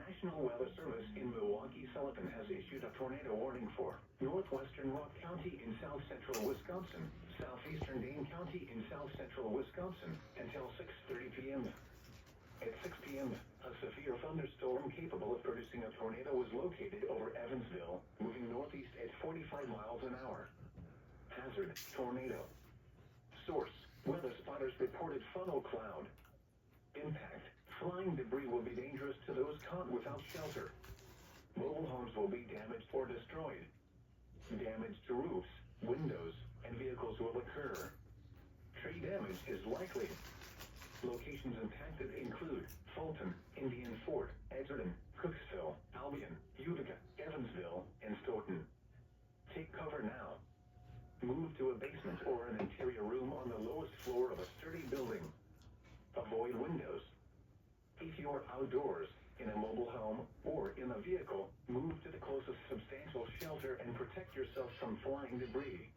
National Weather Service in Milwaukee-Sullivan has issued a tornado warning for northwestern Rock County in south-central Wisconsin, southeastern Dane County in south-central Wisconsin, until 6:30 p.m. At 6 p.m., a severe thunderstorm capable of producing a tornado was located over Evansville, moving northeast at 45 miles an hour. Hazard, tornado. Source, weather spotters reported funnel cloud. Impact, flying debris will be dangerous to those caught without shelter. Mobile homes will be damaged or destroyed. Damage to roofs, windows, and vehicles will occur. Tree damage is likely. Locations impacted include Fulton, Indian Fort, Edgerton, Cooksville, Albion, Utica, Evansville, and Stoughton. Take cover now. Move to a basement or an interior room on the lowest floor of a sturdy building. Avoid windows. If you're outdoors, in a mobile home, or in a vehicle, move to the closest substantial shelter and protect yourself from flying debris.